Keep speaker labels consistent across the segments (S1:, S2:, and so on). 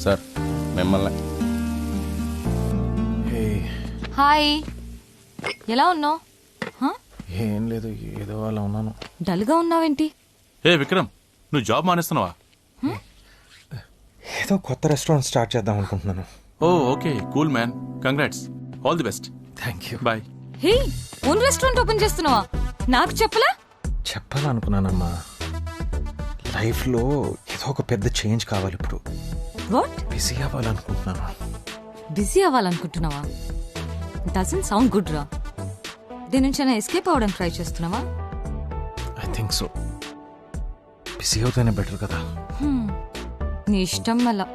S1: Sir మిమ్మల్ని.
S2: Hi, ఎలా ఉన్నావు?
S1: ఏం లేదు, ఏదో అలా ఉన్నాను.
S2: డల్గా ఉన్నావేంటి?
S3: ఏ విక్రమ్, నువ్వు జాబ్ మానేస్తున్నావా?
S1: ఏదో కొత్త రెస్టారెంట్ స్టార్ట్ చేద్దాం అనుకుంటున్నాను.
S3: Oh okay, cool man, congrats, all the best.
S1: Thank you.
S3: Bye.
S2: Hey, own restaurant open చేస్తున్నావా? నాకు చెప్పలా?
S1: చెప్పాలనుకున్నానమ్మా, లైఫ్లో ఏదో ఒక పెద్ద చేంజ్ కావాలి. ఇప్పుడు
S2: వాట్?
S1: బిజీ అవ్వాలనుకుంటున్నాను.
S2: బిజీ అవ్వాలనుకుంటున్నావా? డజంట్ సౌండ్ గుడ్ రా. దీని నుంచి అయినా ఎస్కేప్ అవ్వడానికి ట్రై చేస్తున్నావా?
S1: I think so. బిజీ అవుతేనే బెటర్ కదా.
S2: నీ ఇష్టం మళ్ళా.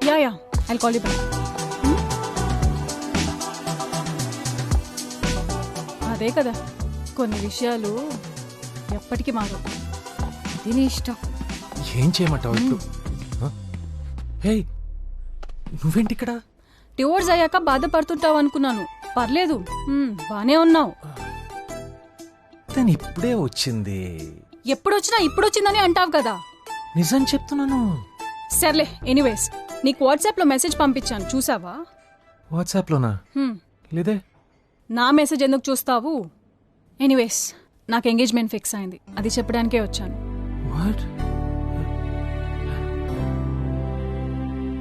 S4: Yeah I'll call you back. అదే కదా, కొన్ని విషయాలు ఎప్పటికీ మారవు.
S2: ఇది నీ ఇష్టం.
S1: ఏం చేయమంటావు ఇప్పుడు? హే, నువ్వేంటి ఇక్కడ?
S4: డివోర్స్ అయ్యాక బాధపడుతుంటావు అనుకున్నాను. పర్లేదు, బానే ఉన్నావు.
S1: తను ఇప్పుడే వచ్చింది.
S4: ఎప్పుడొచ్చినా ఇప్పుడొచ్చిందని అంటావు కదా.
S1: నిజం చెప్తున్నాను.
S4: సర్లే, ఎనీవేస్ నీకు వాట్సాప్ లో మెసేజ్ పంపించాను, చూసావా?
S1: వాట్సాప్లోనా? లేదే.
S4: నా మెసేజ్ ఎందుకు చూస్తావు? ఎనీవేస్ నాకు ఎంగేజ్మెంట్ ఫిక్స్ అయింది, అది చెప్పడానికే వచ్చాను.
S1: వాట్?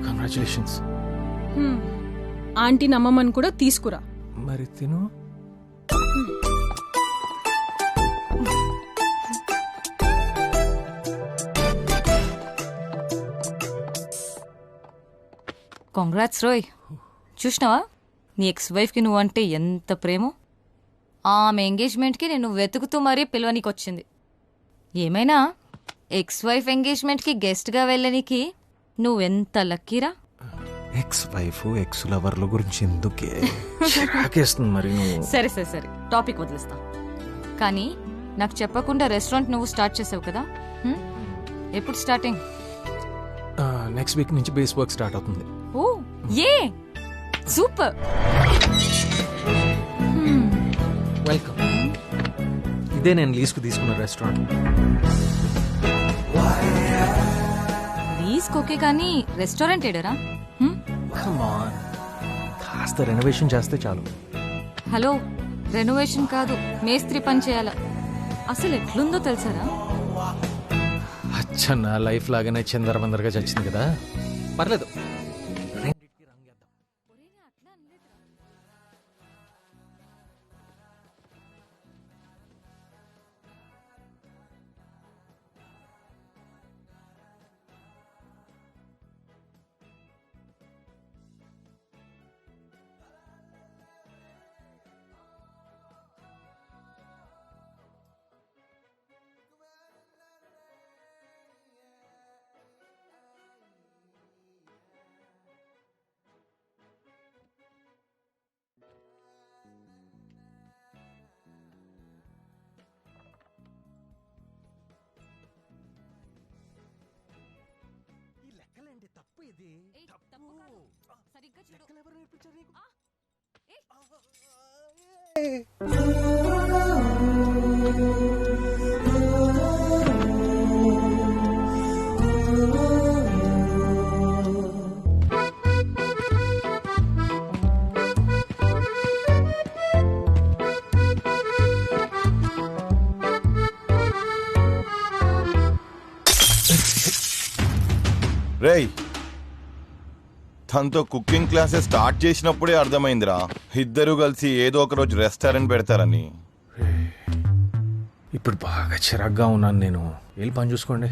S1: కంగ్రాచులేషన్స్.
S4: ఆంటీ నమ్మమని కూడా తీసుకురా.
S1: మరి తిను.
S2: కాంగ్రాట్స్ రోయ్. చూసినావా నీ ఎక్స్ వైఫ్కి నువ్వంటే ఎంత ప్రేమో? ఆమె ఎంగేజ్మెంట్కి నేను వెతుకుతూ మరీ పిలవనికి వచ్చింది. ఏమైనా ఎక్స్ వైఫ్ ఎంగేజ్మెంట్కి గెస్ట్గా వెళ్ళనికి నువ్వెంత లక్కీరా.
S1: ఎక్స్ వైఫ్ ఎక్స్ లవర్ల గురించి ఎందుకే చిరాకేస్తుంది మరి నువ్వు.
S2: సరే సరే సరే, టాపిక్ వదిలేస్తా. కానీ నాకు చెప్పకుండా రెస్టారెంట్ నువ్వు స్టార్ట్ చేసావు కదా, ఎప్పుడు స్టార్టింగ్?
S1: నెక్స్ట్ వీక్ నుంచి బేస్ వర్క్ స్టార్ట్ అవుతుంది.
S2: ఓ ఏ సూపర్.
S1: వెల్కమ్. ఇదే నేను లీజ్కు తీసుకున్న రెస్టారెంట్.
S2: లీజ్కి ఓకే, కానీ రెస్టారెంట్ ఏడరా?
S1: Come on. కాస్త రెనోవేషన్ చేస్తే చాలు.
S2: హలో, రెనోవేషన్ కాదు, మేస్త్రి పని చేయాల. అసలు ఎట్లుందో తెలుసారా?
S1: అచ్చ నా లైఫ్ లాగానే చిందరబందరగా చచ్చింది కదా. పర్లేదు. తప్పు ఇది.
S2: సరిగ్గా చూడు.
S5: రేయ్, తనతో కుకింగ్ క్లాసెస్ స్టార్ట్ చేసినప్పుడే అర్థమైందిరా, ఇద్దరు కలిసి ఏదో ఒక రోజు రెస్టారెంట్ పెడతారని.
S1: ఇప్పుడు బాగా చిరాగ్గా ఉన్నాను నేను. వెళ్ళి పని చూసుకోండి.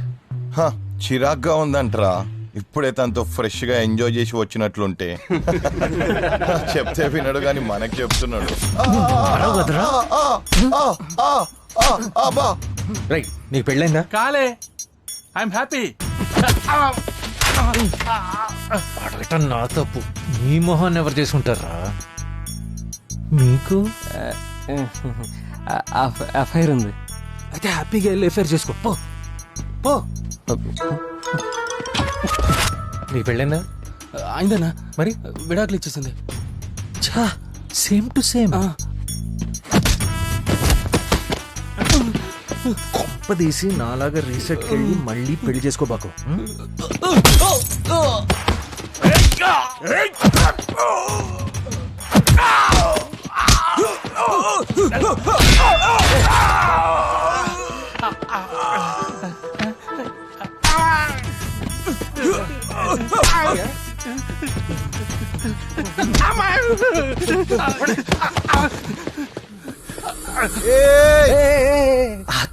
S5: చిరాగ్గా ఉందంటరా? ఇప్పుడే తనతో ఫ్రెష్ గా ఎంజాయ్ చేసి వచ్చినట్లుంటే. చెప్తే వినడు గాని మనకి చెప్తున్నాడు.
S1: రైట్, నీకు పెళ్ళైందా?
S3: కాలే, ఐఎమ్ హ్యాపీ.
S1: అడగటం నా తప్పు. మీ మొహాన్ని ఎవరు చేసుకుంటారా? మీకు
S6: అఫైర్ ఉంది.
S1: అయితే హ్యాపీగా వెళ్ళి ఎఫైర్ చేసుకో. పో పో. నీ పెళ్ళైందా?
S6: అయిందన్నా,
S1: మరి
S6: విడాకులు ఇచ్చేసింది.
S1: ఛా, సేమ్ టు సేమ్. కొంపదీసి నాలాగా రీసెట్కి వెళ్ళి మళ్ళీ పెళ్లి చేసుకోబాకు. ఆ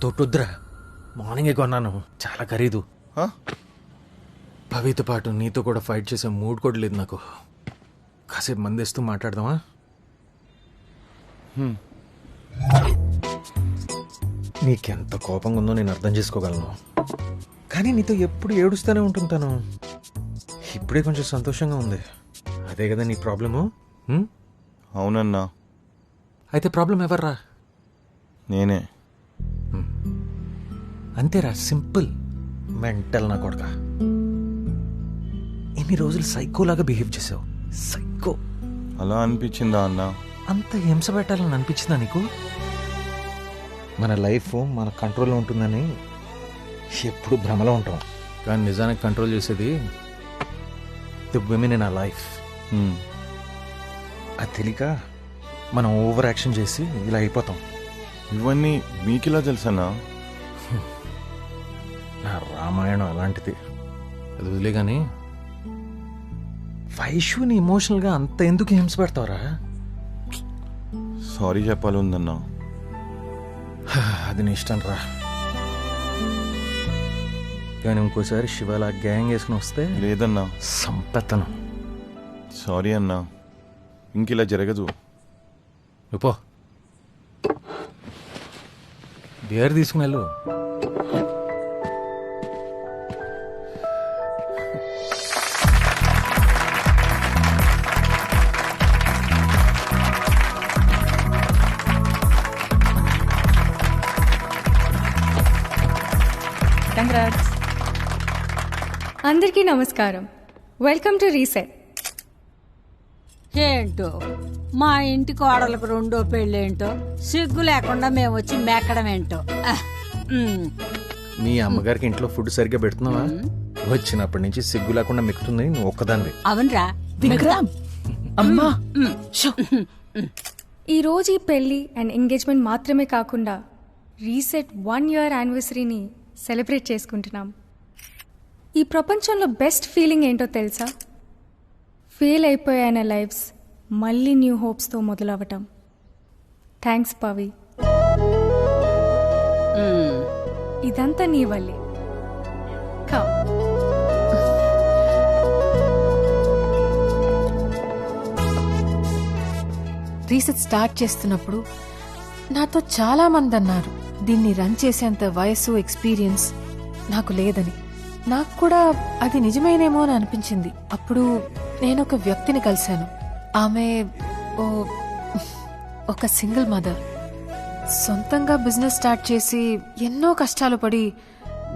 S1: తోటొద్దురా, మార్నింగే కొన్నాను, చాలా ఖరీదు.
S5: హ?
S1: పవితో పాటు నీతో కూడా ఫైట్ చేసే మూడ్ కూడా లేదు నాకు. కాసేపు మందేస్తూ మాట్లాడదామా? నీకెంత కోపంగా ఉందో నేను అర్థం చేసుకోగలను, కానీ నీతో ఎప్పుడు ఏడుస్తూనే ఉంటుంటాను. ఇప్పుడే కొంచెం సంతోషంగా ఉంది. అదే కదా నీ ప్రాబ్లము?
S5: అవునన్నా,
S1: అయితే ప్రాబ్లం ఎవర్రా?
S5: నేనే.
S1: అంతేరా, సింపుల్. మెంటల్ నా కొడక. ఇన్ని రోజులు సైకోలాగా బిహేవ్ చేసావు. సైకో.
S5: అలా అనిపించిందా అన్నా?
S1: అంత హింస పెట్టాలని అనిపించిందా నీకు? మన లైఫ్ మన కంట్రోల్లో ఉంటుందని ఎప్పుడు భ్రమలో ఉంటాం, కానీ నిజానికి కంట్రోల్ చేసేది ది విమెన్ ఇన్ ఆ లైఫ్. అది తెలియక మనం ఓవర్ యాక్షన్ చేసి ఇలా అయిపోతాం.
S5: ఇవన్నీ మీకిలా తెలుసన్నా?
S1: నా రామాయణం అలాంటిది. అది వదిలే కానీ వైష్యుని ఇమోషనల్గా అంత ఎందుకు హింస పెడతావురా?
S5: సారీ చెప్పాలి ఉందన్నా.
S1: అది నీ ఇష్టం రా, కానీ ఇంకోసారి శివాలా గ్యాంగ్ వేసుకుని వస్తే
S5: లేదన్నా.
S1: సంపెత్తను.
S5: సారీ అన్నా, ఇంకిలా జరగదు.
S1: పో, బియర్ తీసుకుని వెళ్ళు.
S7: అందరికీ నమస్కారం. Welcome to reset.
S8: ఏంటో మా ఇంటి కోడలకు రెండో పెళ్ళేంటో, సిగ్గు లేకుండా మేము వచ్చి మెక్కడం ఏంటో.
S1: మీ అమ్మగారికి ఇంట్లో ఫుడ్ సరిగ్గా పెడుతున్నావా? వచ్చినప్పటి నుంచి సిగ్గు లేకుండా మిక్కుతుంది నువ్వు ఒక్కదాన్ని.
S8: అవునరా,
S6: అమ్మా.
S7: ఈ రోజు ఈ పెళ్లి అండ్ ఎంగేజ్మెంట్ మాత్రమే కాకుండా రీసెట్ 1 year యానివర్సరీని సెలబ్రేట్ చేసుకుంటున్నాం. ఈ ప్రపంచంలో బెస్ట్ ఫీలింగ్ ఏంటో తెలుసా? ఫెయిల్ అయిపోయాన లైఫ్స్ మళ్ళీ న్యూ హోప్స్తో మొదలవటం. థ్యాంక్స్ పవి. ఇదంతా నీ వల్లే. కమ్.
S9: రీసెట్ స్టార్ట్ చేస్తున్నప్పుడు నాతో చాలా మంది అన్నారు, దీన్ని రన్ చేసేంత వయసు ఎక్స్పీరియన్స్ నాకు లేదని. నాకు కూడా అది నిజమేనేమో అని అనిపించింది. అప్పుడు నేను ఒక వ్యక్తిని కలిశాను. ఆమె ఒక సింగిల్ మదర్. సొంతంగా బిజినెస్ స్టార్ట్ చేసి ఎన్నో కష్టాలు పడి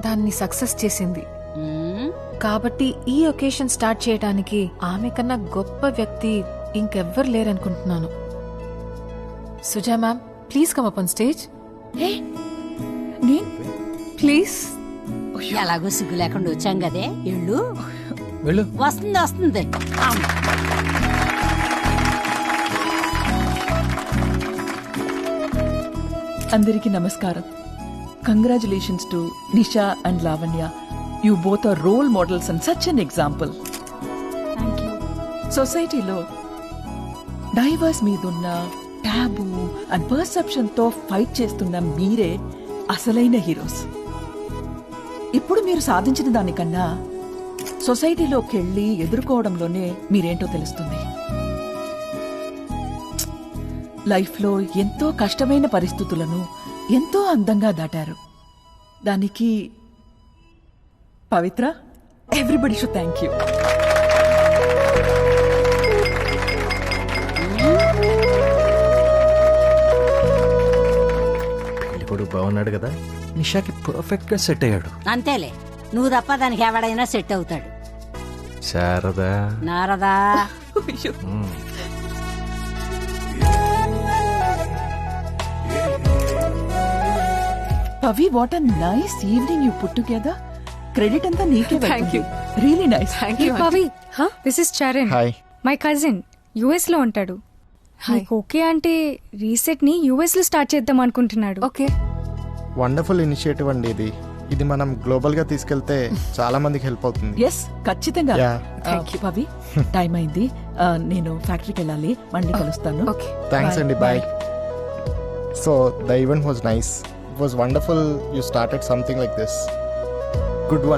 S9: దాన్ని సక్సెస్ చేసింది. కాబట్టి ఈ ఒకేషన్ స్టార్ట్ చేయడానికి ఆమె కన్నా గొప్ప వ్యక్తి ఇంకెవ్వరు లేరనుకుంటున్నాను. Suja ma'am, please come up on stage. Please.
S8: ఎలాగో సిగ్గు లేకుండా వచ్చాం కదే, ఇళ్ళు
S1: వెళ్ళు.
S8: వస్తుంది.
S10: అందరికీ నమస్కారం. Congratulations to Nisha and Lavanya. You both are role models and such an example. సొసైటీలో డైవర్స్ మీదున్న టాబూ అండ్ పర్సెప్షన్ తో ఫైట్ చేస్తున్న మీరే అసలైన హీరోస్. ఇప్పుడు మీరు సాధించిన దానికన్నా సొసైటీలోకి వెళ్ళి ఎదుర్కోవడంలోనే మీరేంటో తెలుస్తుంది. లైఫ్లో ఎంతో కష్టమైన పరిస్థితులను ఎంతో అందంగా దాటారు. దానికి పవిత్ర, ఎవ్రీబడి షుడ్ థ్యాంక్ యూ.
S1: పెళ్ళికొడు బాగున్నాడు కదా, నిషాకి పర్ఫెక్ట్ గా సెట్ అయ్యాడు.
S8: అంతేలే, నువ్వు తప్ప దానికి ఎవడైనా సెట్ అవుతాడు.
S1: Sharada,
S8: Narada.
S10: Pavi, what a nice evening you put together. Credit అంతా నీకే.
S9: Thank you.
S10: Really nice.
S9: Thank you
S7: Pavi this is Charan,
S11: hi.
S7: My cousin, US లో ఉంటాడు. నీకు ఓకే అంటే రీసెట్ ని యుఎస్ లో స్టార్ట్ చేద్దాం అనుకుంటున్నాడు.
S9: ఓకే.
S11: వండర్ఫుల్ ఇనిషియేటివ్ అండి ఇది. ఇది మనం గ్లోబల్ గా తీసుకెళ్తే చాలా మందికి హెల్ప్ అవుతుంది.
S10: ఎస్ ఖచ్చితంగా.
S11: Yeah.
S10: పవి టైం అయింది, నేను ఫ్యాక్టరీకి వెళ్ళాలి, మళ్ళీ కలుస్తాను.
S9: ఓకే.
S11: థ్యాంక్స్ అండి, bye. So the event was nice. It was wonderful. You started something like this. Good one.